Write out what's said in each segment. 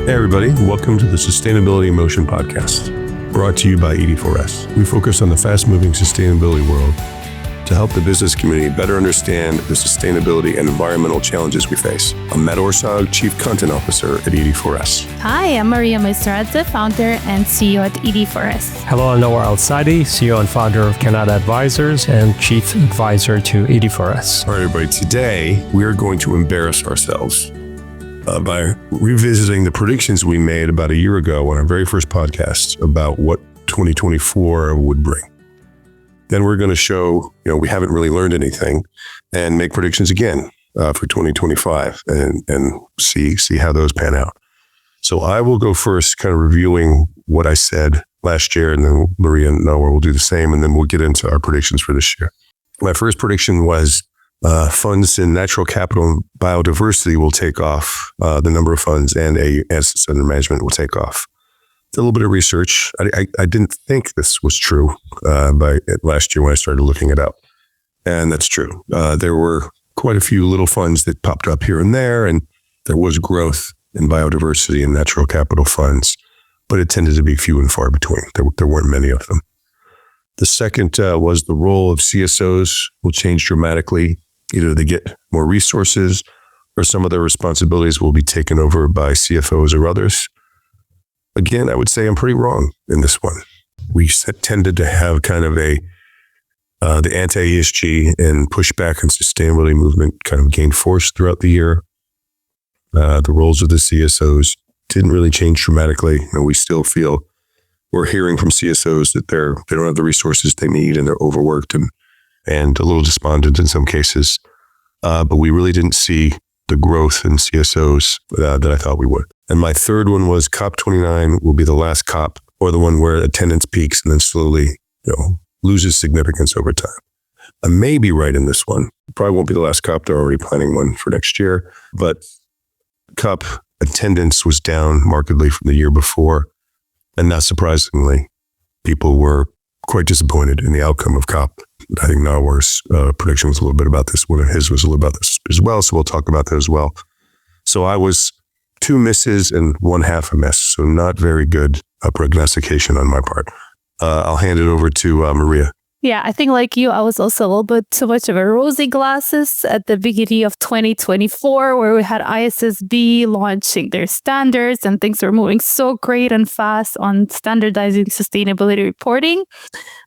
Hey everybody, welcome to the Sustainability in Motion podcast, brought to you by ED4S. We focus on the fast-moving sustainability world to help the business community better understand the sustainability and environmental challenges we face. I'm Matt Orsog, Chief Content Officer at ED4S. Hi, I'm Maria Maestradze, founder and CEO at ED4S. Hello, I'm Nawar CEO and founder of Canada Advisors and Chief Advisor to ED4S. All right, everybody, today we are going to embarrass ourselves by revisiting the predictions we made about a year ago on our very first podcast about what 2024 would bring. Then we're going to show, we haven't really learned anything and make predictions again for 2025 and see how those pan out. So I will go first, kind of reviewing what I said last year, and then Maria and Nawar will do the same, and then we'll get into our predictions for this year. My first prediction was funds in natural capital and biodiversity will take off. The number of funds and assets under management will take off. A little bit of research. I didn't think this was true by last year when I started looking it up. And that's true. There were quite a few little funds that popped up here and there, and there was growth in biodiversity and natural capital funds, but it tended to be few and far between. There weren't many of them. The second was the role of CSOs will change dramatically. Either they get more resources or some of their responsibilities will be taken over by CFOs or others. Again, I would say I'm pretty wrong in this one. We tended to have kind of the anti-ESG and pushback and sustainability movement kind of gained force throughout the year. The roles of the CSOs didn't really change dramatically, and we still feel we're hearing from CSOs that they don't have the resources they need and they're overworked and a little despondent in some cases. But we really didn't see the growth in CSOs that I thought we would. And my third one was COP29 will be the last COP, or the one where attendance peaks and then slowly, loses significance over time. I may be right in this one. Probably won't be the last COP. They're already planning one for next year. But COP attendance was down markedly from the year before. And not surprisingly, people were quite disappointed in the outcome of COP. I think Nawar's prediction was a little bit about this. One of his was a little about this as well. So we'll talk about that as well. So I was 2 misses and 1/2 a miss. So not very good prognostication on my part. I'll hand it over to Maria. Yeah, I think like you, I was also a little bit too much of a rosy glasses at the beginning of 2024, where we had ISSB launching their standards and things were moving so great and fast on standardizing sustainability reporting.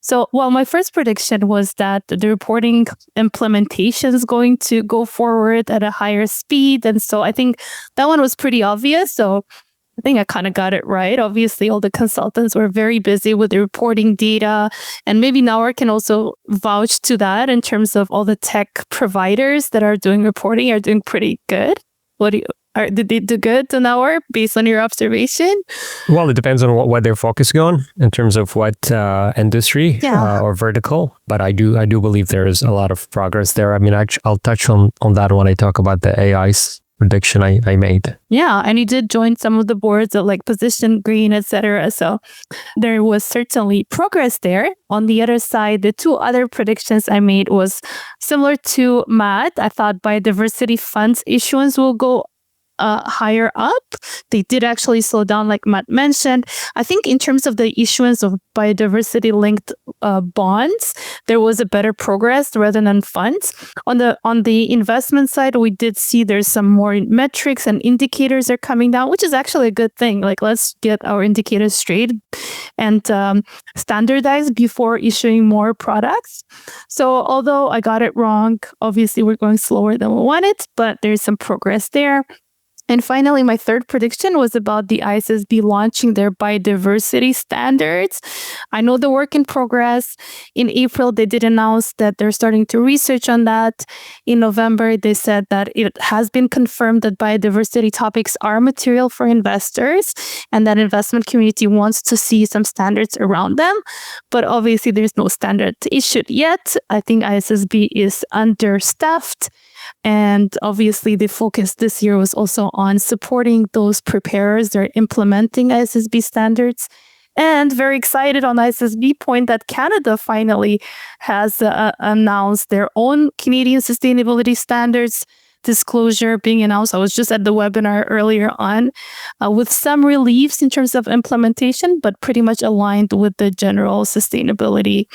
So, my first prediction was that the reporting implementation is going to go forward at a higher speed. And so I think that one was pretty obvious. So I think I kind of got it right. Obviously, all the consultants were very busy with the reporting data. And maybe Nawar can also vouch to that in terms of all the tech providers that are doing reporting are doing pretty good. Did they do good, Nawar, based on your observation? Well, it depends on what they're focusing on in terms of what industry or vertical. But I do believe there is a lot of progress there. I mean, I'll touch on that when I talk about the AI's prediction I made. Yeah, and you did join some of the boards at like Position Green, etc. So there was certainly progress there. On the other side, the 2 other predictions I made was similar to Matt. I thought biodiversity funds issuance will go higher up. They did actually slow down, like Matt mentioned. I think in terms of the issuance of biodiversity-linked bonds, there was a better progress rather than funds. On the investment side, we did see there's some more metrics and indicators are coming down, which is actually a good thing. Like, let's get our indicators straight and standardized before issuing more products. So although I got it wrong, obviously we're going slower than we wanted, but there's some progress there. And finally, my third prediction was about the ISSB launching their biodiversity standards. I know the work in progress. In April, they did announce that they're starting to research on that. In November, they said that it has been confirmed that biodiversity topics are material for investors and that investment community wants to see some standards around them. But obviously, there's no standard issued yet. I think ISSB is understaffed. And obviously, the focus this year was also on supporting those preparers. They're implementing ISSB standards. And very excited on ISSB point that Canada finally has announced their own Canadian sustainability standards. disclosure being announced. I was just at the webinar earlier on with some reliefs in terms of implementation, but pretty much aligned with the general sustainability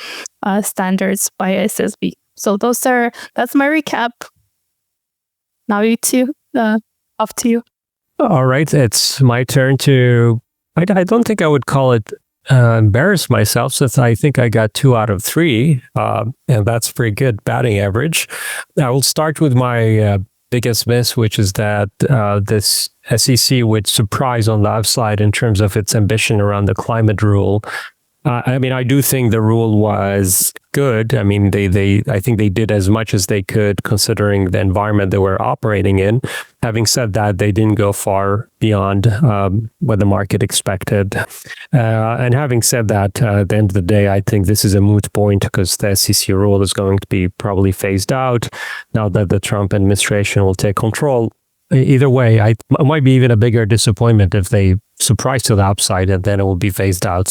standards by SSB. So that's my recap. Now you two, off to you. All right, it's my turn to, I don't think I would call it embarrass myself, since I think I got 2 out of 3, and that's pretty good batting average. I will start with my biggest miss, which is that this SEC would surprise on the upside in terms of its ambition around the climate rule. I mean, I do think the rule was good. I mean, I think they did as much as they could considering the environment they were operating in. Having said that, they didn't go far beyond what the market expected. And having said that, at the end of the day, I think this is a moot point because the SEC rule is going to be probably phased out now that the Trump administration will take control. Either way, it might be even a bigger disappointment if they surprise to the upside and then it will be phased out.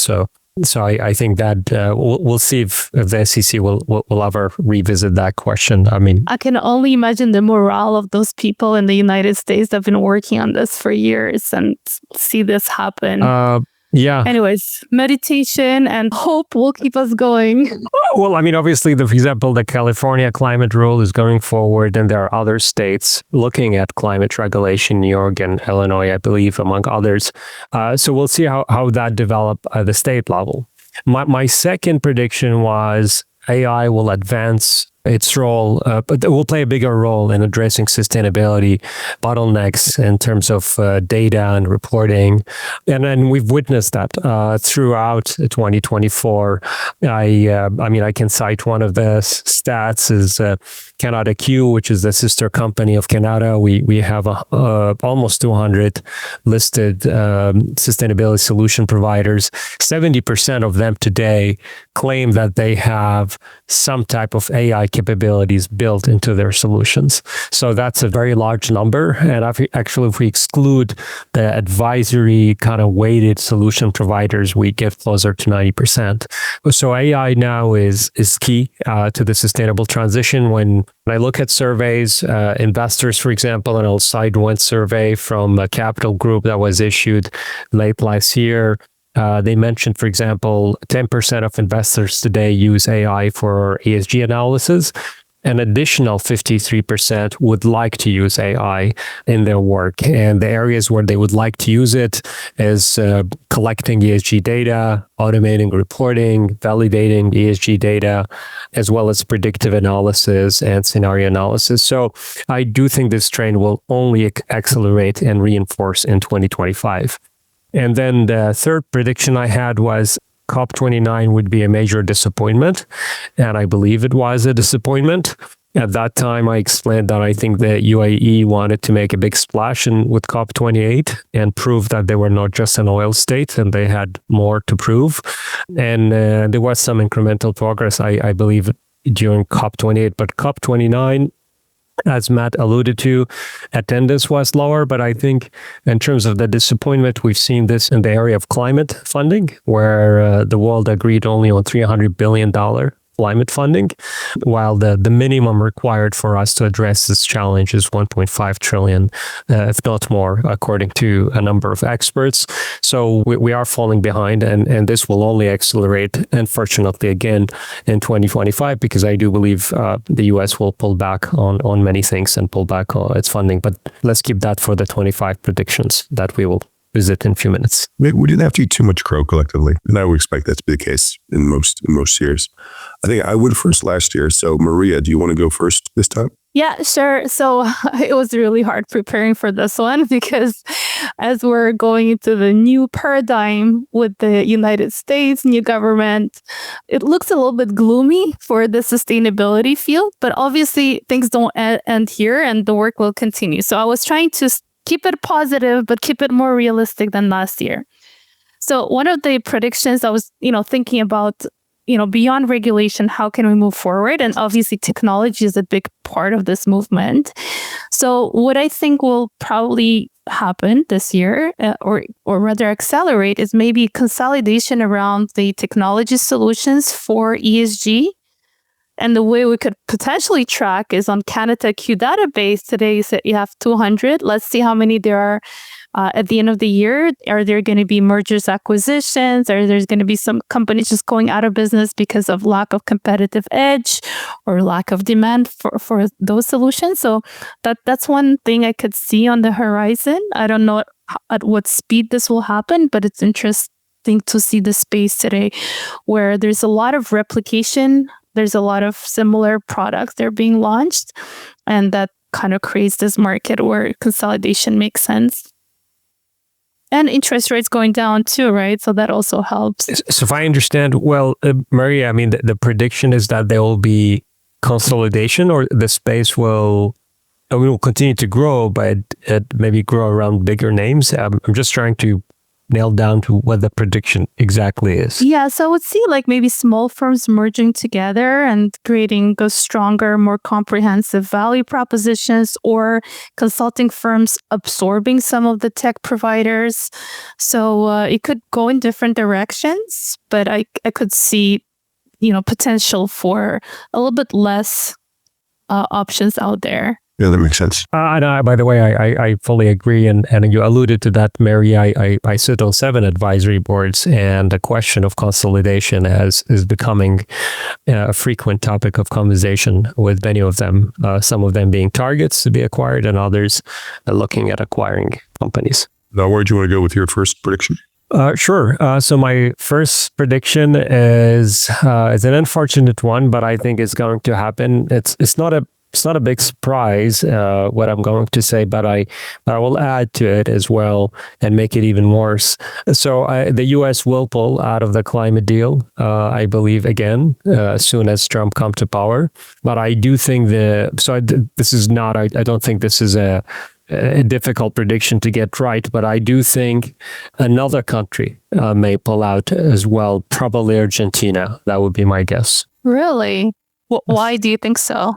So I think that we'll see if the SEC will ever revisit that question. I mean, I can only imagine the morale of those people in the United States that have been working on this for years and see this happen. Yeah. Anyways, meditation and hope will keep us going. Well, I mean, obviously, for example, the California climate rule is going forward, and there are other states looking at climate regulation, New York and Illinois, I believe, among others. So we'll see how that develops at the state level. My second prediction was AI will advance its role, but it will play a bigger role in addressing sustainability bottlenecks in terms of data and reporting. And then we've witnessed that throughout 2024. I mean, I can cite one of the stats is Canada Q, which is the sister company of Canada. We have almost 200 listed sustainability solution providers. 70% of them today claim that they have some type of AI capabilities built into their solutions. So that's a very large number. And if we exclude the advisory kind of weighted solution providers, we get closer to 90%. So AI now is key to the sustainable transition. When I look at surveys, investors, for example, and I'll cite one survey from a Capital Group that was issued late last year. They mentioned, for example, 10% of investors today use AI for ESG analysis. An additional 53% would like to use AI in their work. And the areas where they would like to use it is collecting ESG data, automating reporting, validating ESG data, as well as predictive analysis and scenario analysis. So I do think this trend will only accelerate and reinforce in 2025. And then the third prediction I had was COP29 would be a major disappointment. And I believe it was a disappointment. At that time, I explained that I think the UAE wanted to make a big splash with COP28 and prove that they were not just an oil state and they had more to prove. And there was some incremental progress, I believe, during COP28. But COP29, as Matt alluded to, attendance was lower, but I think in terms of the disappointment, we've seen this in the area of climate funding, where the world agreed only on $300 billion climate funding, while the minimum required for us to address this challenge is 1.5 trillion, if not more, according to a number of experts. So we are falling behind, and this will only accelerate, unfortunately, again in 2025, because I do believe the US will pull back on many things and pull back on its funding. But let's keep that for the 25 predictions that we will visit in a few minutes. We didn't have to eat too much crow collectively, and I would expect that to be the case in most years. I think I would first last year. So Maria, do you want to go first this time? Yeah, sure. So it was really hard preparing for this one because as we're going into the new paradigm with the United States, new government, it looks a little bit gloomy for the sustainability field, but obviously things don't end here and the work will continue. So I was trying to keep it positive, but keep it more realistic than last year. So one of the predictions I was, thinking about, beyond regulation, how can we move forward? And obviously technology is a big part of this movement. So what I think will probably happen this year, or rather accelerate, is maybe consolidation around the technology solutions for ESG. And the way we could potentially track is on Canada Q database. Today, you said you have 200. Let's see how many there are at the end of the year. Are there going to be mergers, acquisitions? Are there going to be some companies just going out of business because of lack of competitive edge or lack of demand for those solutions? So that's one thing I could see on the horizon. I don't know at what speed this will happen, but it's interesting to see the space today where there's a lot of replication. There's a lot of similar products that are being launched, and that kind of creates this market where consolidation makes sense. And interest rates going down too, right? So that also helps. So if I understand well, Maria, I mean, the prediction is that there will be consolidation, or the space will continue to grow, but it maybe grow around bigger names. I'm just trying to nail down to what the prediction exactly is. Yeah, so I would see like maybe small firms merging together and creating those stronger, more comprehensive value propositions, or consulting firms absorbing some of the tech providers. So it could go in different directions, but I could see, potential for a little bit less options out there. Yeah, that makes sense. By the way, I fully agree. And you alluded to that, Mary. I sit on 7 advisory boards, and the question of consolidation is becoming a frequent topic of conversation with many of them, some of them being targets to be acquired and others looking at acquiring companies. Now, where do you want to go with your first prediction? Sure. So my first prediction is an unfortunate one, but I think it's going to happen. It's not a big surprise what I'm going to say, but I will add to it as well and make it even worse. So the U.S. will pull out of the climate deal, I believe, again, as soon as Trump comes to power. But I do think I don't think this is a difficult prediction to get right, but I do think another country may pull out as well, probably Argentina. That would be my guess. Really? Why do you think so?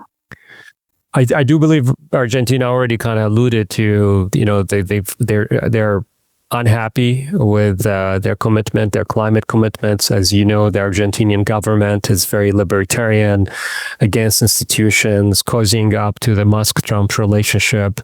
I do believe Argentina already kind of alluded to, they're unhappy with their commitment, their climate commitments. As you know, the Argentinian government is very libertarian, against institutions, cozying up to the Musk-Trump relationship,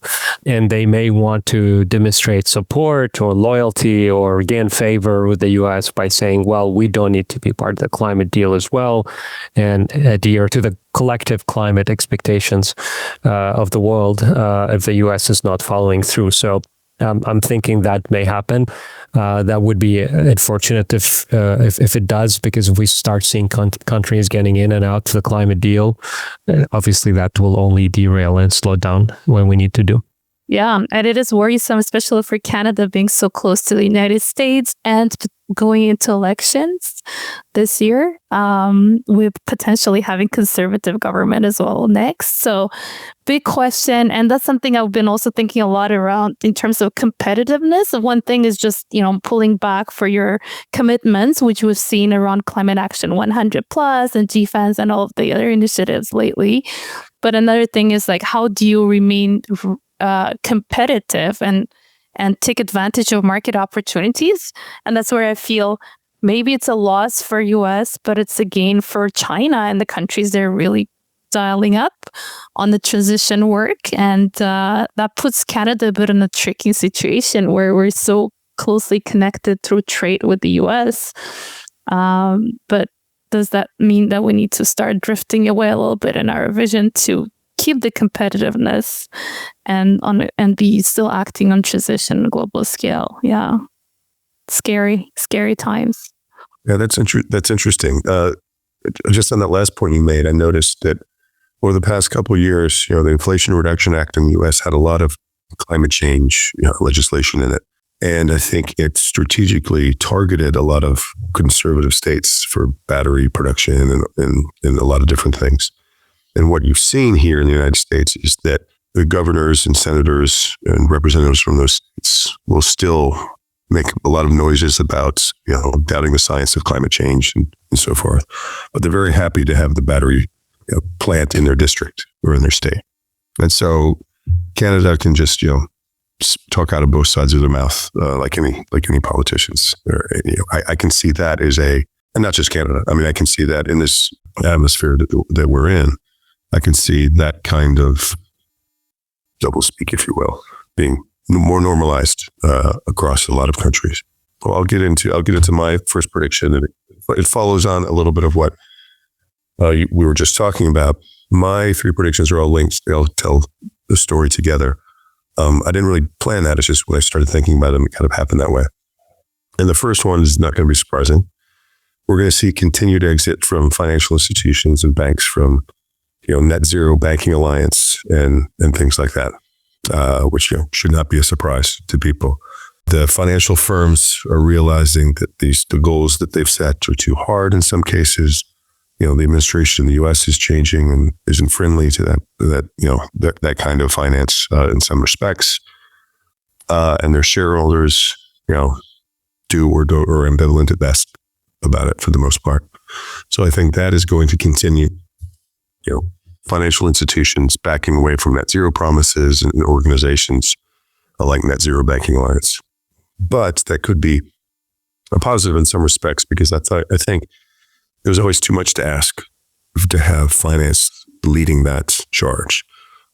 and they may want to demonstrate support or loyalty or gain favor with the U.S. by saying, well, we don't need to be part of the climate deal as well, and adhere to the collective climate expectations of the world if the U.S. is not following through. So I'm thinking that may happen. That would be unfortunate if it does, because if we start seeing countries getting in and out to the climate deal, obviously that will only derail and slow down when we need to do. Yeah, and it is worrisome, especially for Canada being so close to the United States and going into elections this year, with potentially having conservative government as well next. So big question. And that's something I've been also thinking a lot around in terms of competitiveness. One thing is just, pulling back for your commitments, which we've seen around Climate Action 100 Plus and GFANS and all of the other initiatives lately. But another thing is like, how do you remain competitive and take advantage of market opportunities? And that's where I feel maybe it's a loss for US, but it's a gain for China and the countries they're really dialing up on the transition work. And that puts Canada a bit in a tricky situation where we're so closely connected through trade with the US. But does that mean that we need to start drifting away a little bit in our vision to keep the competitiveness and be still acting on transition on a global scale? Yeah. Scary times. Yeah, that's interesting. Just on that last point you made, I noticed that over the past couple of years, the Inflation Reduction Act in the U.S. had a lot of climate change legislation in it. And I think it strategically targeted a lot of conservative states for battery production and a lot of different things. And what you've seen here in the United States is that the governors and senators and representatives from those states will still make a lot of noises about, doubting the science of climate change and so forth. But they're very happy to have the battery plant in their district or in their state. And so Canada can just, talk out of both sides of their mouth like any politicians. I can see that as a and not just Canada. I mean, I can see that in this atmosphere that we're in. I can see that kind of doublespeak, if you will, being more normalized across a lot of countries. Well, I'll get into my first prediction, and it follows on a little bit of what we were just talking about. My 3 predictions are all linked. They'll tell the story together. I didn't really plan that. It's just when I started thinking about them, it kind of happened that way. And the first one is not going to be surprising. We're going to see continued exit from financial institutions and banks from, net zero banking alliance and things like that, which should not be a surprise to people. The financial firms are realizing that the goals that they've set are too hard in some cases. The administration in the U.S. is changing and isn't friendly to that kind of finance in some respects. And their shareholders, do or are ambivalent at best about it for the most part. So I think that is going to continue. Financial institutions backing away from net zero promises and organizations like Net Zero Banking Alliance. But that could be a positive in some respects, because I think it was always too much to ask to have finance leading that charge.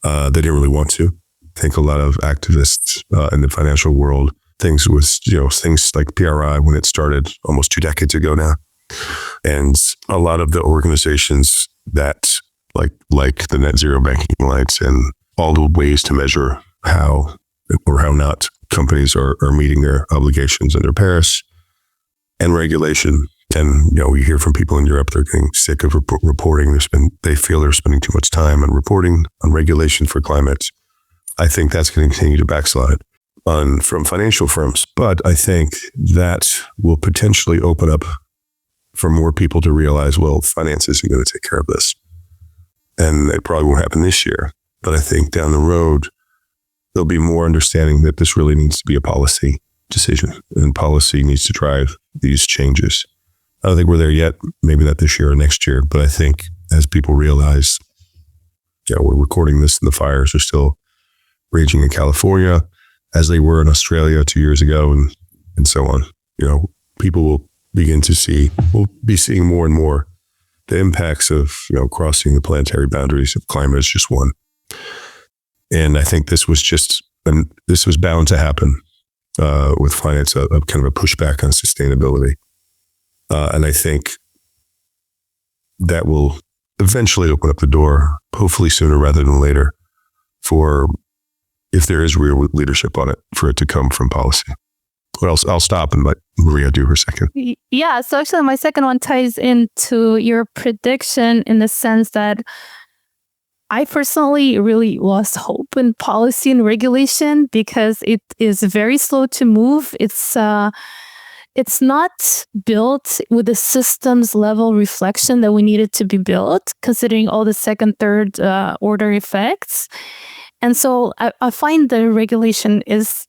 They didn't really want to. I think a lot of activists in the financial world, things like PRI when it started almost 2 decades ago now, and a lot of the organizations that like the Net Zero Banking Alliance and all the ways to measure how or how not companies are meeting their obligations under Paris and regulation. And, we hear from people in Europe, they're getting sick of reporting. They feel they're spending too much time on reporting on regulation for climate. I think that's going to continue to backslide from financial firms. But I think that will potentially open up for more people to realize, well, finance isn't going to take care of this. And it probably won't happen this year. But I think down the road, there'll be more understanding that this really needs to be a policy decision, and policy needs to drive these changes. I don't think we're there yet, maybe not this year or next year, but I think as people realize, we're recording this and the fires are still raging in California as they were in Australia 2 years ago and so on. People will begin to we'll be seeing more and more the impacts of, crossing the planetary boundaries of climate is just one. And I think this was bound to happen with finance, a kind of a pushback on sustainability. And I think that will eventually open up the door, hopefully sooner rather than later, for, if there is real leadership on it, for it to come from policy. What else? I'll stop and let Maria do her second. Yeah, so actually my second one ties into your prediction in the sense that I personally really lost hope in policy and regulation because it is very slow to move. It's not built with the systems level reflection that we needed to be built, considering all the second, third order effects. And so I find the regulation is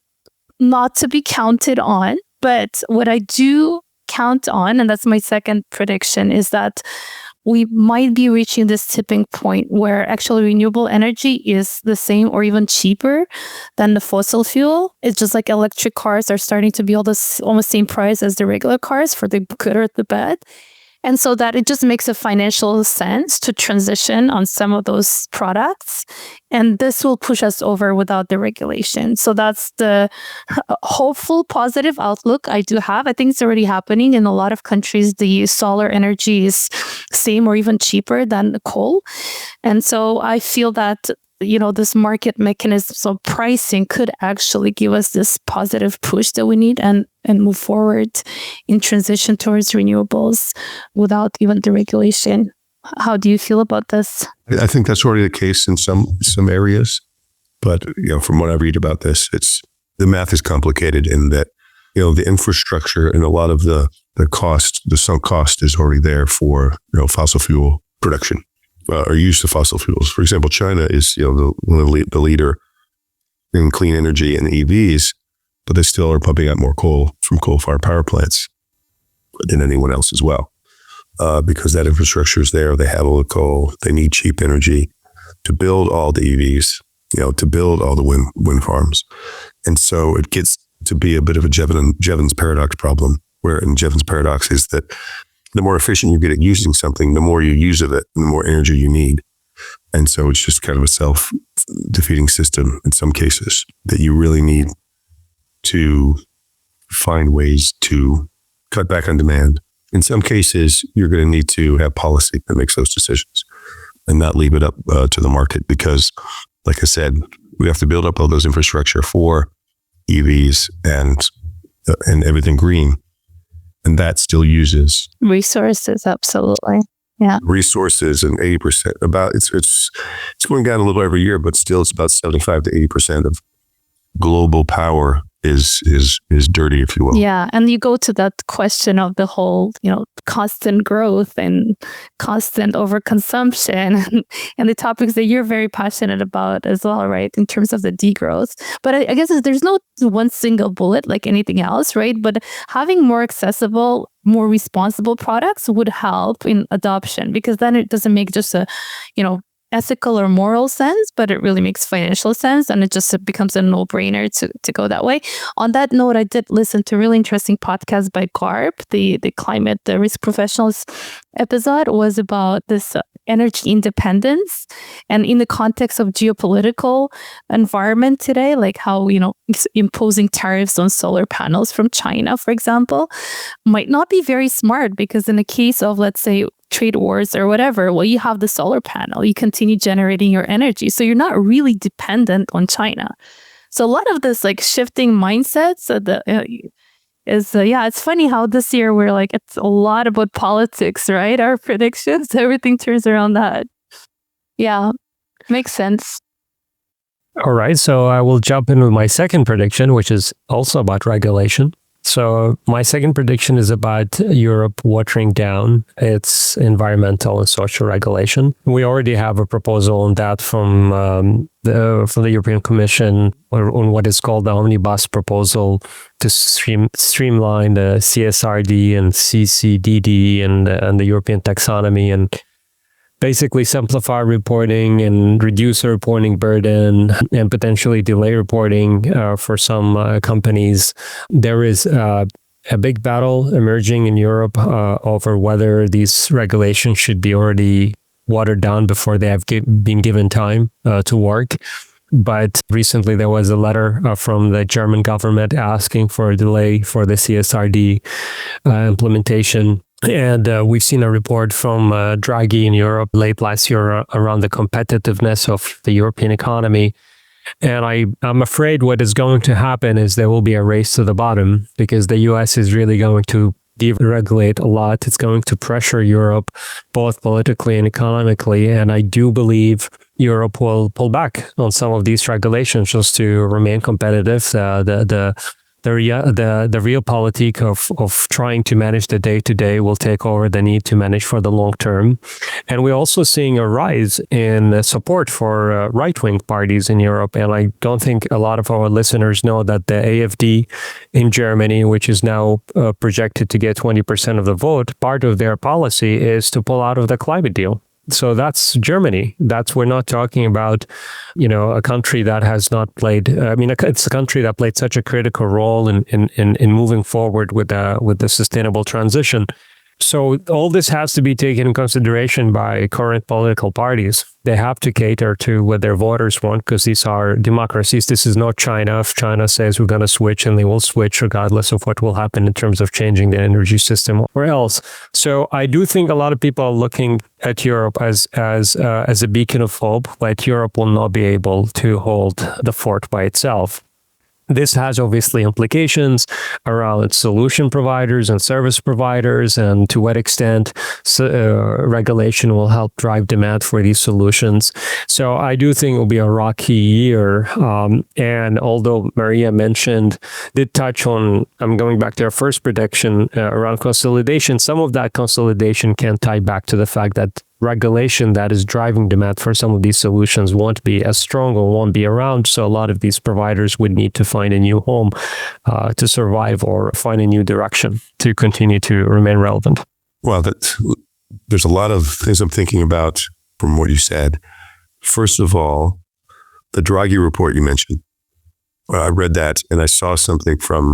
not to be counted on. But what I do count on, and that's my second prediction, is that we might be reaching this tipping point where actually renewable energy is the same or even cheaper than the fossil fuel. It's just like electric cars are starting to be almost same price as the regular cars, for the good or the bad. And so that it just makes a financial sense to transition on some of those products. And this will push us over without the regulation. So that's the hopeful, positive outlook I do have. I think it's already happening in a lot of countries. The solar energy is same or even cheaper than the coal. And so I feel that this market mechanism of pricing could actually give us this positive push that we need and move forward in transition towards renewables without even the regulation. How do you feel about this? I think that's already the case in some areas, but from what I read about this, the math is complicated in that the infrastructure and a lot of the sunk cost is already there for fossil fuel production. Or use of fossil fuels. For example, China is the leader in clean energy and EVs, but they still are pumping out more coal from coal-fired power plants than anyone else as well, because that infrastructure is there. They have all the coal. They need cheap energy to build all the EVs, to build all the wind farms, and so it gets to be a bit of a Jevons paradox problem. Where in Jevons paradox is that the more efficient you get at using something, the more you use of it, and the more energy you need. And so it's just kind of a self-defeating system in some cases that you really need to find ways to cut back on demand. In some cases, you're going to need to have policy that makes those decisions and not leave it up to the market because, like I said, we have to build up all those infrastructure for EVs and everything green. And that still uses resources, absolutely. Yeah. Resources and 80% it's going down a little every year, but still it's about 75 to 80% of global power is dirty, if you will. Yeah. And you go to that question of the whole, constant growth and constant overconsumption and the topics that you're very passionate about as well, right? In terms of the degrowth. But I guess there's no one single bullet like anything else, right? But having more accessible, more responsible products would help in adoption because then it doesn't make just a, ethical or moral sense, but it really makes financial sense and it just becomes a no-brainer to go that way. On that note, I did listen to a really interesting podcast by Garb, the climate, the risk professionals episode was about this energy independence and in the context of geopolitical environment today, like how, imposing tariffs on solar panels from China, for example, might not be very smart because in the case of, let's say, trade wars or whatever, well, you have the solar panel, you continue generating your energy. So you're not really dependent on China. So a lot of this like shifting mindsets it's funny how this year we're like, it's a lot about politics, right? Our predictions, everything turns around that. Yeah, makes sense. All right. So I will jump in with my second prediction, which is also about regulation. So my second prediction is about Europe watering down its environmental and social regulation. We already have a proposal on that from the European Commission on what is called the Omnibus proposal to streamline the CSRD and CCDD and the European taxonomy and basically simplify reporting and reduce the reporting burden and potentially delay reporting for some companies. There is a big battle emerging in Europe over whether these regulations should be already watered down before they have been given time to work. But recently there was a letter from the German government asking for a delay for the CSRD implementation. And we've seen a report from Draghi in Europe late last year around the competitiveness of the European economy. And I'm afraid what is going to happen is there will be a race to the bottom because the US is really going to deregulate a lot. It's going to pressure Europe, both politically and economically. And I do believe Europe will pull back on some of these regulations just to remain competitive. The realpolitik of trying to manage the day-to-day will take over the need to manage for the long term. And we're also seeing a rise in support for right-wing parties in Europe. And I don't think a lot of our listeners know that the AfD in Germany, which is now projected to get 20% of the vote, part of their policy is to pull out of the climate deal. So that's Germany. We're not talking about, a country that has not played. It's a country that played such a critical role in moving forward with the sustainable transition. So all this has to be taken in consideration by current political parties. They have to cater to what their voters want because these are democracies. This is not China. If China says we're going to switch, and they will switch regardless of what will happen in terms of changing the energy system or else. So I do think a lot of people are looking at Europe as a beacon of hope, but Europe will not be able to hold the fort by itself. This has obviously implications around solution providers and service providers and to what extent regulation will help drive demand for these solutions. So I do think it will be a rocky year. And although Maria did touch on, I'm going back to our first prediction around consolidation, some of that consolidation can tie back to the fact that regulation that is driving demand for some of these solutions won't be as strong or won't be around. So a lot of these providers would need to find a new home to survive or find a new direction to continue to remain relevant. Well, there's a lot of things I'm thinking about from what you said. First of all, the Draghi report you mentioned, I read that and I saw something from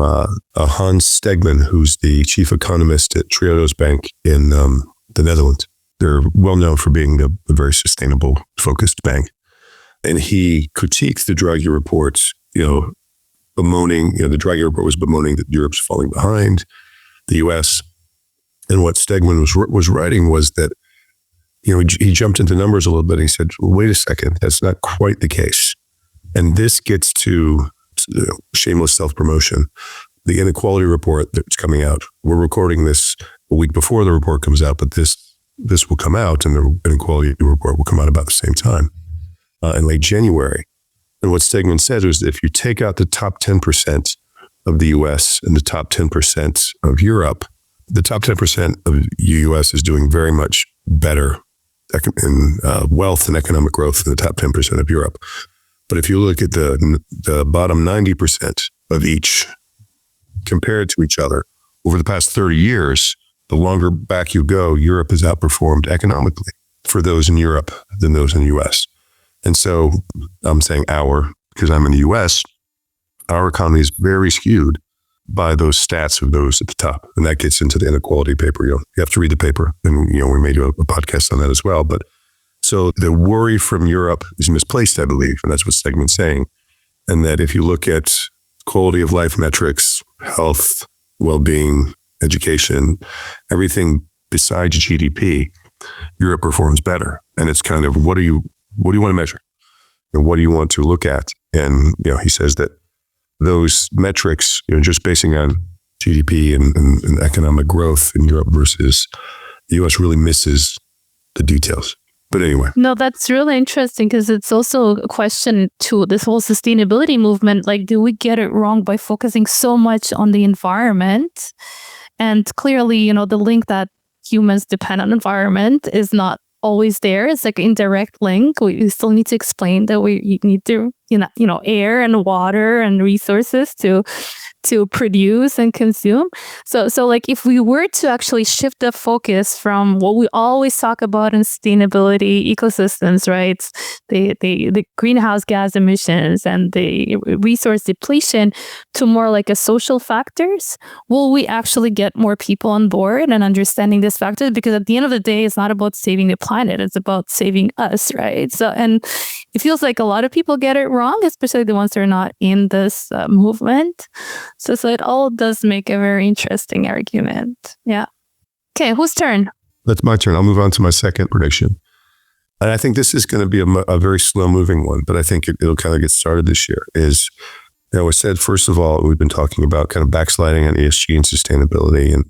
Hans Stegman, who's the chief economist at Triodos Bank in the Netherlands. They're well known for being a very sustainable focused bank. And he critiqued the Draghi reports, bemoaning, the Draghi report was bemoaning that Europe's falling behind the US. And what Stegman was writing was that, he jumped into numbers a little bit. And he said, well, wait a second, that's not quite the case. And this gets to shameless self-promotion. The inequality report that's coming out, we're recording this a week before the report comes out, but this will come out and the inequality report will come out about the same time in late January. And what Stegman said was that if you take out the top 10% of the US and the top 10% of Europe, the top 10% of the US is doing very much better in wealth and economic growth than the top 10% of Europe. But if you look at the bottom 90% of each compared to each other over the past 30 years, the longer back you go, Europe has outperformed economically for those in Europe than those in the US. And so I'm saying because I'm in the US, our economy is very skewed by those stats of those at the top. And that gets into the inequality paper. You have to read the paper. And, we may do a podcast on that as well. But so the worry from Europe is misplaced, I believe. And that's what Stegman's saying. And that if you look at quality of life metrics, health, well-being, education, everything besides GDP, Europe performs better. And it's kind of, what do you want to measure? And what do you want to look at? And, he says that those metrics, just basing on GDP and economic growth in Europe versus the US really misses the details. But anyway. No, that's really interesting because it's also a question to this whole sustainability movement. Like, do we get it wrong by focusing so much on the environment? And clearly, the link that humans depend on environment is not always there. It's like an indirect link. We still need to explain that we need to, air and water and resources to produce and consume. So like if we were to actually shift the focus from what we always talk about in sustainability ecosystems, right? The greenhouse gas emissions and the resource depletion to more like a social factors, will we actually get more people on board and understanding this factor? Because at the end of the day, it's not about saving the planet, it's about saving us, right? So, and it feels like a lot of people get it wrong, especially the ones that are not in this movement. So it all does make a very interesting argument. Yeah. Okay, whose turn? That's my turn. I'll move on to my second prediction. And I think this is going to be a very slow moving one, but I think it'll kind of get started this year. Is, I said, first of all, we've been talking about kind of backsliding on ESG and sustainability and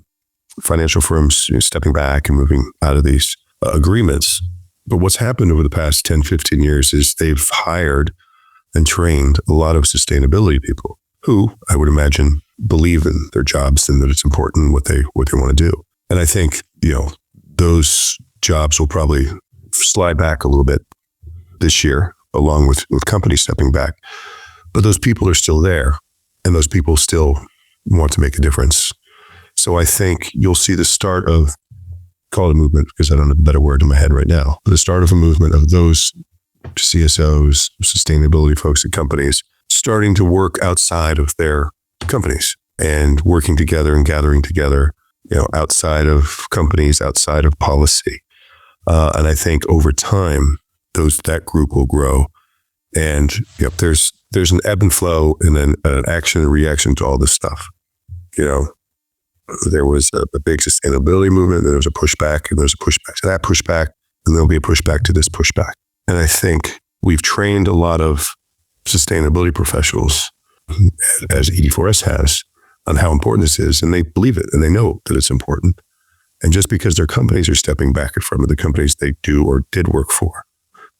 financial firms stepping back and moving out of these agreements. But what's happened over the past 10, 15 years is they've hired and trained a lot of sustainability people who I would imagine believe in their jobs and that it's important what they want to do. And I think, those jobs will probably slide back a little bit this year, along with companies stepping back. But those people are still there, and those people still want to make a difference. So I think you'll see the start of, call it a movement because I don't have a better word in my head right now, but the start of a movement of those CSOs, sustainability folks at companies, starting to work outside of their companies and working together and gathering together, outside of companies, outside of policy. And I think over time, that group will grow. And there's an ebb and flow and then an action and reaction to all this stuff. There was a big sustainability movement, and there was a pushback, and there's a pushback to that pushback, and there'll be a pushback to this pushback. And I think we've trained a lot of sustainability professionals, as ED4S has, on how important this is, and they believe it, and they know that it's important. And just because their companies are stepping back from it, the companies they do or did work for,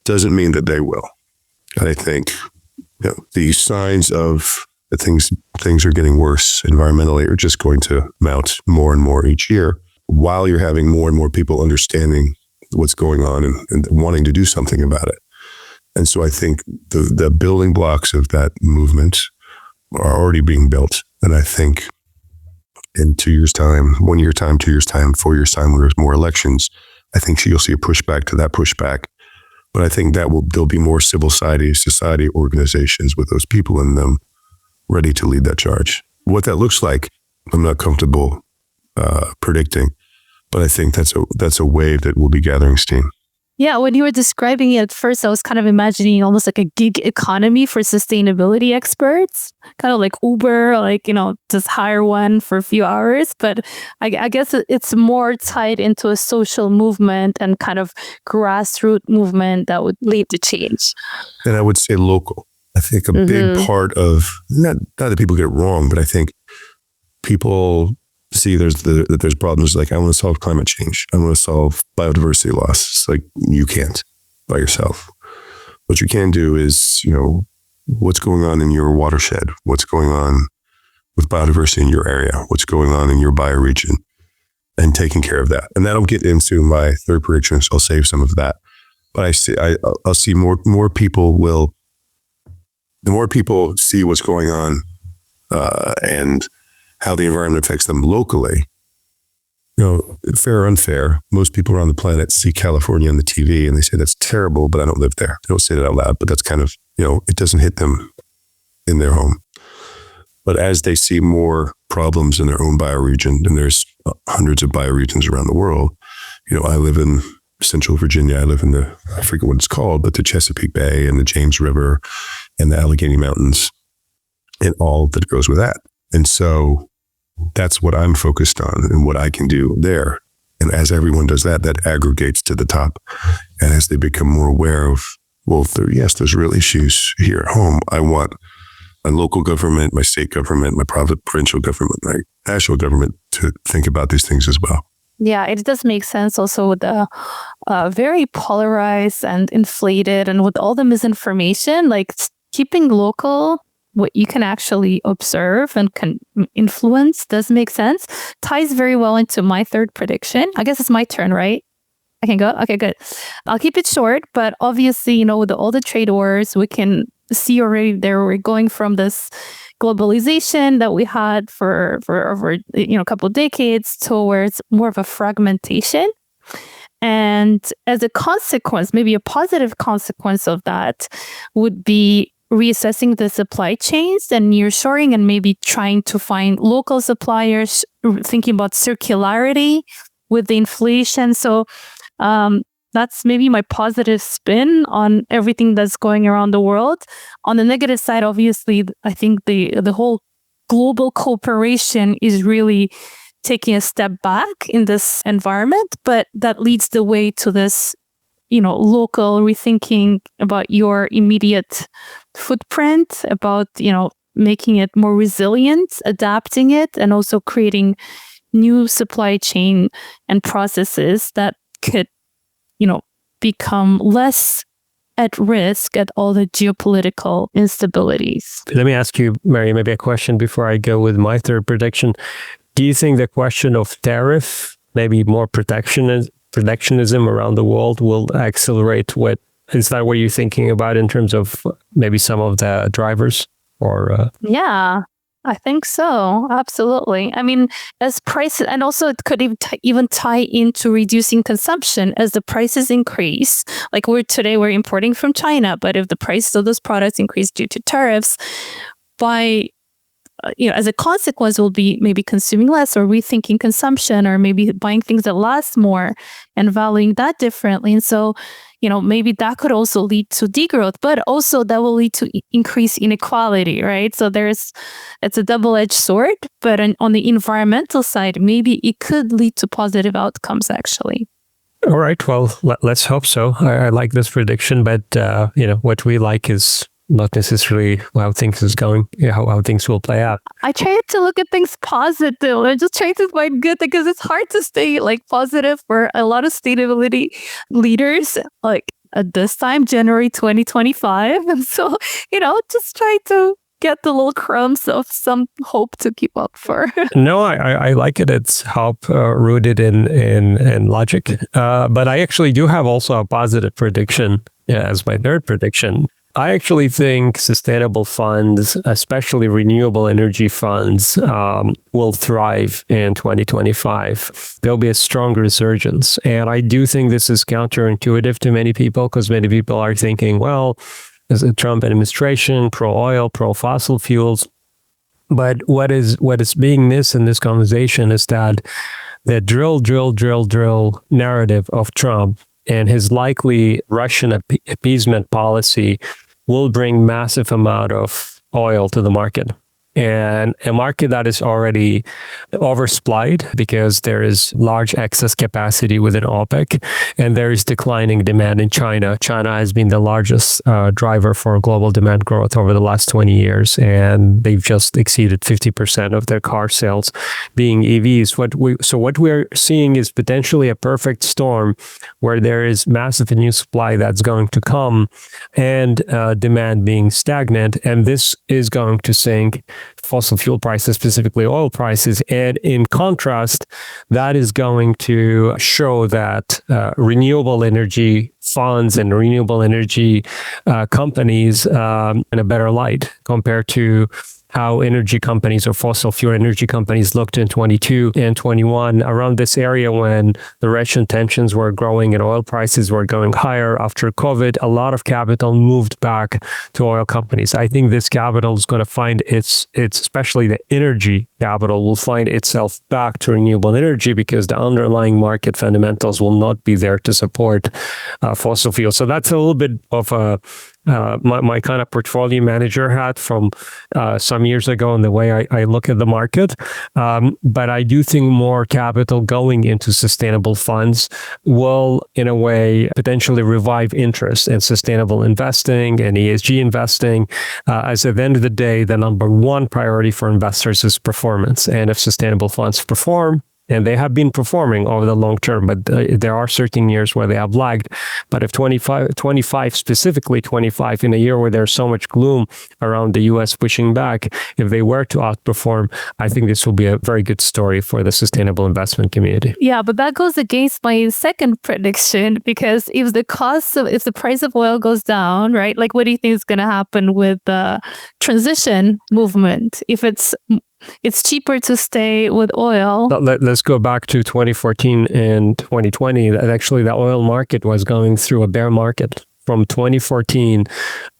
doesn't mean that they will. And I think the signs of that things are getting worse environmentally are just going to mount more and more each year, while you're having more and more people understanding what's going on and wanting to do something about it. And so I think the building blocks of that movement are already being built. And I think in 2 years' time, 1 year time, 2 years' time, 4 years' time, when there's more elections, I think you'll see a pushback to that pushback. But I think there'll be more civil society organizations with those people in them ready to lead that charge. What that looks like, I'm not comfortable predicting, but I think that's a wave that will be gathering steam. Yeah, when you were describing it at first, I was kind of imagining almost like a gig economy for sustainability experts, kind of like Uber, like, just hire one for a few hours. But I guess it's more tied into a social movement and kind of grassroots movement that would lead to change. And I would say local. I think a big part of, not that people get it wrong, but I think people see that there's problems like, I want to solve climate change. I want to solve biodiversity loss. It's like, you can't by yourself. What you can do is, what's going on in your watershed? What's going on with biodiversity in your area? What's going on in your bioregion? And taking care of that. And that'll get into my third prediction. So I'll save some of that. But I'll see more people will, the more people see what's going on and how the environment affects them locally, fair or unfair, most people around the planet see California on the TV and they say, that's terrible, but I don't live there. They don't say that out loud, but that's kind of, it doesn't hit them in their home. But as they see more problems in their own bioregion, and there's hundreds of bioregions around the world, I live in Central Virginia. I live in I forget what it's called, but the Chesapeake Bay and the James River and the Allegheny Mountains and all that goes with that. And so that's what I'm focused on and what I can do there. And as everyone does that, that aggregates to the top. And as they become more aware of, well, there's real issues here at home. I want my local government, my state government, my provincial government, my national government to think about these things as well. Yeah, it does make sense also with the very polarized and inflated and with all the misinformation, like keeping local what you can actually observe and can influence does make sense. Ties very well into my third prediction. I guess it's my turn, right? I can go? Okay, good. I'll keep it short, but obviously, with all the trade wars, we can see already there we're going from this globalization that we had for over a couple of decades towards more of a fragmentation. And as a consequence, maybe a positive consequence of that would be reassessing the supply chains and nearshoring and maybe trying to find local suppliers, thinking about circularity with the inflation. So that's maybe my positive spin on everything that's going around the world. On the negative side, obviously, I think the whole global cooperation is really taking a step back in this environment, but that leads the way to this local rethinking about your immediate footprint, about, making it more resilient, adapting it, and also creating new supply chain and processes that could, become less at risk at all the geopolitical instabilities. Let me ask you, Mary, maybe a question before I go with my third prediction. Do you think the question of tariff, maybe more protectionism around the world will accelerate is that what you're thinking about in terms of maybe some of the drivers or? Yeah, I think so. Absolutely. I mean, as prices, and also it could even tie into reducing consumption as the prices increase. Like we're importing from China, but if the price of those products increase due to tariffs, as a consequence, we'll be maybe consuming less or rethinking consumption or maybe buying things that last more and valuing that differently. And so, maybe that could also lead to degrowth, but also that will lead to increased inequality, right? So it's a double-edged sword, but on the environmental side, maybe it could lead to positive outcomes, actually. All right. Well, let's hope so. I like this prediction, but, what we like is not necessarily how things is going, how things will play out. I try to look at things positive. I just try to find good because it's hard to stay positive for a lot of sustainability leaders at this time, January 2025. And so, just try to get the little crumbs of some hope to keep up for. No, I like it. It's hope rooted in logic. But I actually do have also a positive prediction as my third prediction. I actually think sustainable funds, especially renewable energy funds, will thrive in 2025. There'll be a strong resurgence. And I do think this is counterintuitive to many people because many people are thinking, well, as a Trump administration, pro-oil, pro-fossil fuels, But what is being missed in this conversation is that the drill narrative of Trump and his likely Russian appeasement policy will bring massive amount of oil to the market. And a market that is already oversupplied because there is large excess capacity within OPEC and there is declining demand in China. China has been the largest driver for global demand growth over the last 20 years, and they've just exceeded 50% of their car sales being EVs. What we're seeing is potentially a perfect storm where there is massive new supply that's going to come and demand being stagnant, and this is going to sink fossil fuel prices, specifically oil prices. And in contrast, that is going to show that renewable energy funds and renewable energy companies in a better light compared to how energy companies or fossil fuel energy companies looked in 22 and 21 around this area when the Russian tensions were growing and oil prices were going higher after COVID. A lot of capital moved back to oil companies. I think this capital is going to find its especially the energy capital will find itself back to renewable energy because the underlying market fundamentals will not be there to support fossil fuels. So that's a little bit of my kind of portfolio manager hat from some years ago and the way I look at the market. But I do think more capital going into sustainable funds will, in a way, potentially revive interest in sustainable investing and ESG investing. As at the end of the day, the number one priority for investors is performance. And if sustainable funds perform, and they have been performing over the long term, but there are certain years where they have lagged. But if 25 in a year where there's so much gloom around the US pushing back, if they were to outperform, I think this will be a very good story for the sustainable investment community. Yeah, but that goes against my second prediction, because if the price of oil goes down, right? Like, what do you think is going to happen with the transition movement? If it's cheaper to stay with oil. Let's go back to 2014 and 2020. Actually, the oil market was going through a bear market from 2014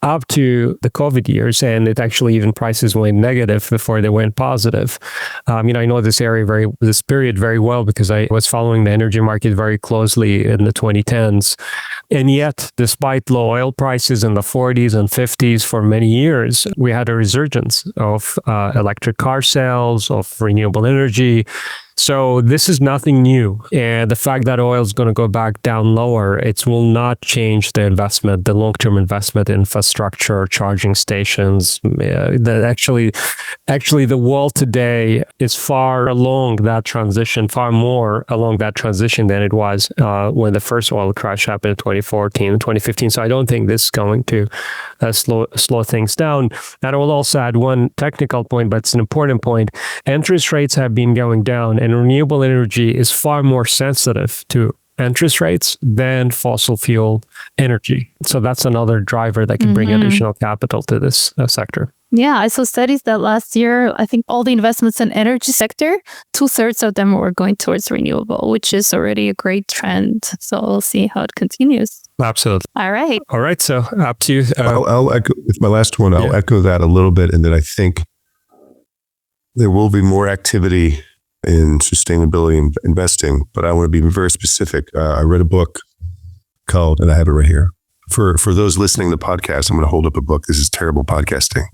up to the COVID years, and it actually even prices went negative before they went positive. I know this period very well because I was following the energy market very closely in the 2010s. And yet, despite low oil prices in the 40s and 50s for many years, we had a resurgence of electric car sales, of renewable energy. So this is nothing new. And the fact that oil is going to go back down lower, it will not change the investment, the long-term investment in infrastructure, charging stations. Actually, the world today is far along that transition, far more along that transition than it was when the first oil crash happened in 2014 and 2015. So I don't think this is going to slow things down. And I will also add one technical point, but it's an important point. Interest rates have been going down, and renewable energy is far more sensitive to interest rates than fossil fuel energy. So that's another driver that can bring additional capital to this sector. Yeah, I saw studies that last year, I think all the investments in energy sector, 2/3 of them were going towards renewable, which is already a great trend. So we'll see how it continues. Absolutely. All right. So up to you. I'll echo with my last one. I'll echo that a little bit, and then I think there will be more activity in sustainability investing, but I want to be very specific. I read a book called, and I have it right here. For those listening to the podcast, I'm going to hold up a book. This is terrible podcasting.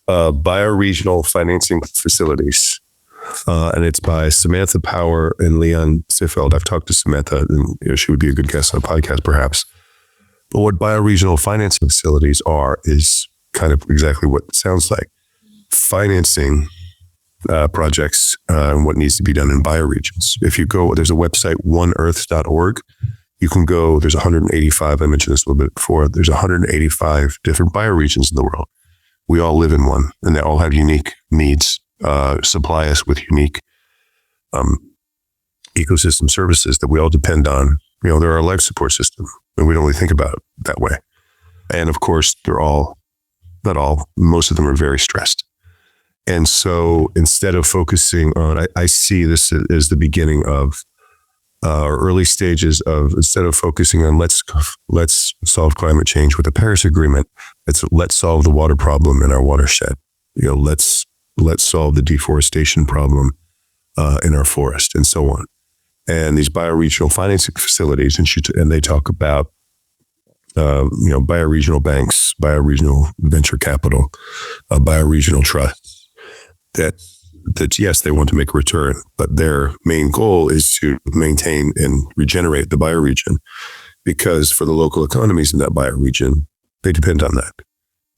Bioregional Financing Facilities. And it's by Samantha Power and Leon Siffeld. I've talked to Samantha, and she would be a good guest on a podcast, perhaps. But what bioregional financing facilities are is kind of exactly what it sounds like. Financing projects and what needs to be done in bioregions. If you go, there's a website, oneearth.org. You can go, there's 185, I mentioned this a little bit before, there's 185 different bioregions in the world. We all live in one, and they all have unique needs, supply us with unique ecosystem services that we all depend on. They're our life support system, and we don't really think about it that way. And of course, most of them are very stressed. And so instead of focusing on, I see this as the beginning of early stages of, instead of focusing on let's solve climate change with the Paris Agreement, let's solve the water problem in our watershed. Let's Let's solve the deforestation problem in our forest, and so on. And these bioregional financing facilities, and they talk about bioregional banks, bioregional venture capital, bioregional trusts. That yes, they want to make a return, but their main goal is to maintain and regenerate the bioregion, because for the local economies in that bioregion, they depend on that.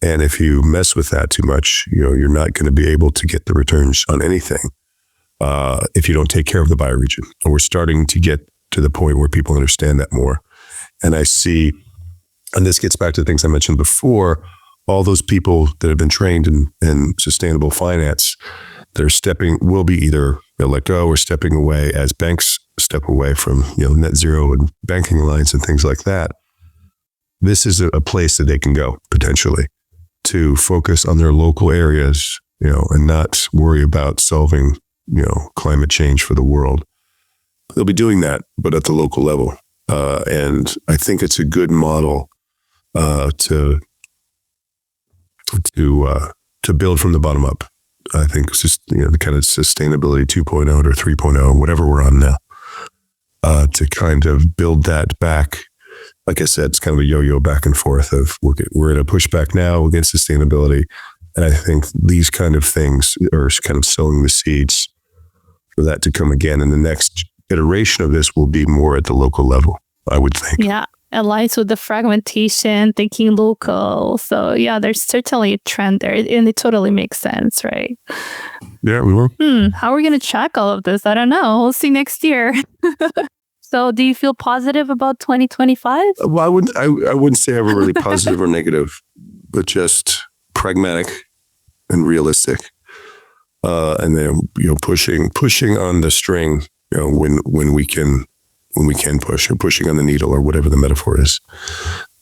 And if you mess with that too much, you're not going to be able to get the returns on anything if you don't take care of the bioregion. And we're starting to get to the point where people understand that more. And I see, and this gets back to the things I mentioned before, all those people that have been trained in sustainable finance, will be either let go or stepping away as banks step away from net zero and banking alliance and things like that. This is a place that they can go potentially to focus on their local areas, and not worry about solving, climate change for the world. They'll be doing that, but at the local level. And I think it's a good model to build from the bottom up. I think it's just, the kind of sustainability 2.0 or 3.0, whatever we're on now, to kind of build that back. Like I said, it's kind of a yo-yo back and forth of we're in a pushback now against sustainability. And I think these kind of things are kind of sowing the seeds for that to come again. And the next iteration of this will be more at the local level, I would think. Yeah. Aligns with the fragmentation, thinking local. So yeah, there's certainly a trend there, and it totally makes sense, right? Yeah, we will. How are we going to track all of this? I don't know. We'll see next year. So do you feel positive about 2025? Well, I wouldn't say I'm really positive or negative, but just pragmatic and realistic. And then, pushing on the string, when we can push, or pushing on the needle, or whatever the metaphor is,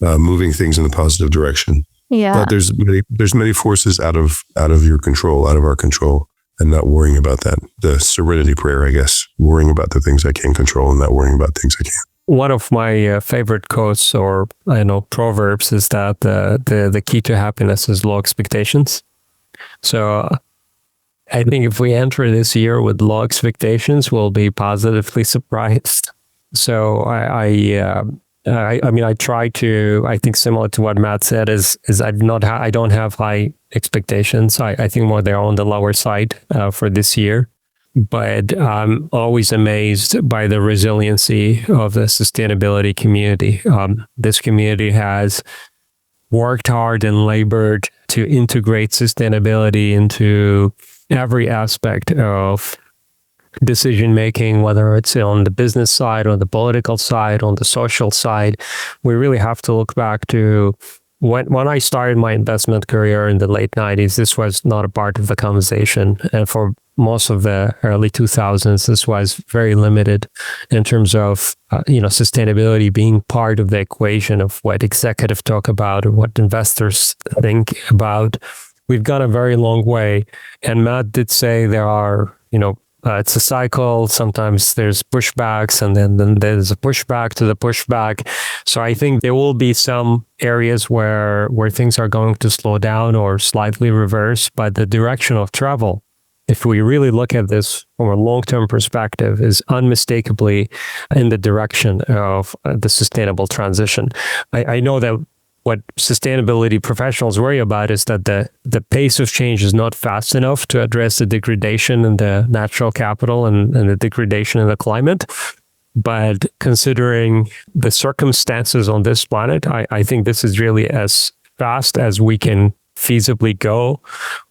moving things in a positive direction. Yeah. But there's many forces out of your control, out of our control, and not worrying about that. The serenity prayer, I guess, worrying about the things I can control and not worrying about things I can't. One of my favorite quotes, or proverbs, is that the key to happiness is low expectations. So I think if we enter this year with low expectations, we'll be positively surprised. So I try to, I think similar to what Matt said, is I don't have high expectations. I think more they're on the lower side for this year. But I'm always amazed by the resiliency of the sustainability community. This community has worked hard and labored to integrate sustainability into every aspect of decision making, whether it's on the business side, on the political side, on the social side. We really have to look back to when I started my investment career in the late 90s. This was not a part of the conversation, and for most of the early 2000s, this was very limited in terms of sustainability being part of the equation of what executives talk about or what investors think about. We've gone a very long way, and Matt did say there are it's a cycle. Sometimes there's pushbacks, and then there's a pushback to the pushback. So I think there will be some areas where things are going to slow down or slightly reverse, but the direction of travel, if we really look at this from a long-term perspective, is unmistakably in the direction of the sustainable transition. I know that what sustainability professionals worry about is that the pace of change is not fast enough to address the degradation in the natural capital and the degradation in the climate. But considering the circumstances on this planet, I think this is really as fast as we can feasibly go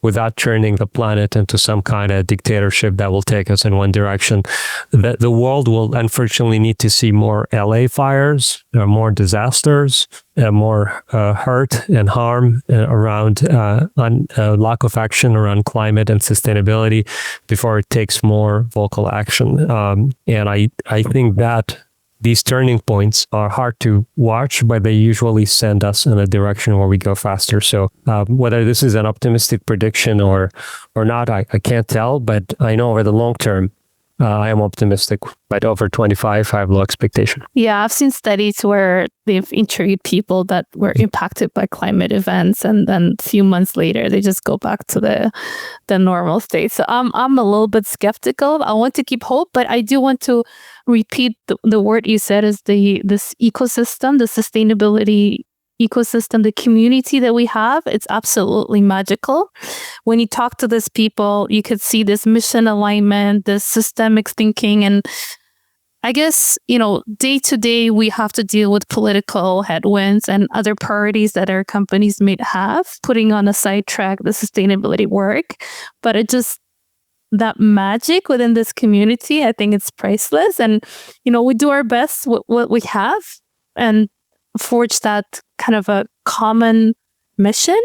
without turning the planet into some kind of dictatorship that will take us in one direction. The world will unfortunately need to see more LA fires, more disasters, more hurt and harm around lack of action around climate and sustainability before it takes more vocal action. And I think that these turning points are hard to watch, but they usually send us in a direction where we go faster. So whether this is an optimistic prediction or not, I can't tell, but I know over the long term, I am optimistic. But over 25, I have low expectation. Yeah, I've seen studies where they've interviewed people that were impacted by climate events, and then a few months later, they just go back to the normal state. So I'm a little bit skeptical. I want to keep hope, but I do want to repeat the word you said is this ecosystem, the sustainability ecosystem, the community that we have. It's absolutely magical. When you talk to these people, you could see this mission alignment, this systemic thinking. And I guess, day to day, we have to deal with political headwinds and other priorities that our companies may have, putting on a sidetrack the sustainability work. But that magic within this community, I think it's priceless. And, we do our best with what we have and forge that kind of a common mission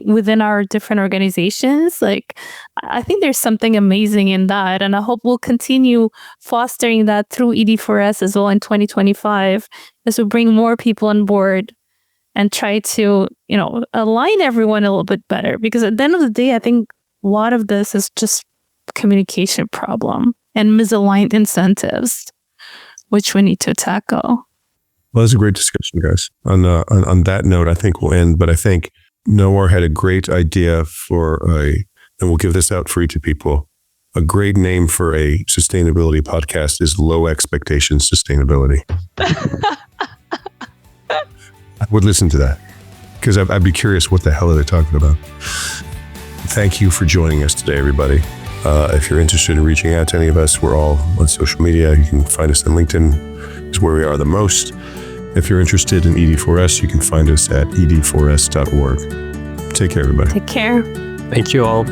within our different organizations. Like, I think there's something amazing in that. And I hope we'll continue fostering that through ED4S as well in 2025 as we bring more people on board and try to, align everyone a little bit better. Because at the end of the day, I think a lot of this is just communication problem and misaligned incentives, which we need to tackle. Well, that's a great discussion, guys. On that note, I think we'll end. But I think Nawar had a great idea and we'll give this out free to people. A great name for a sustainability podcast is Low Expectations Sustainability. I would listen to that because I'd be curious what the hell are they talking about. Thank you for joining us today, everybody. If you're interested in reaching out to any of us, we're all on social media. You can find us on LinkedIn. It's where we are the most. If you're interested in ED4S, you can find us at ed4s.org. Take care, everybody. Take care. Thank you all.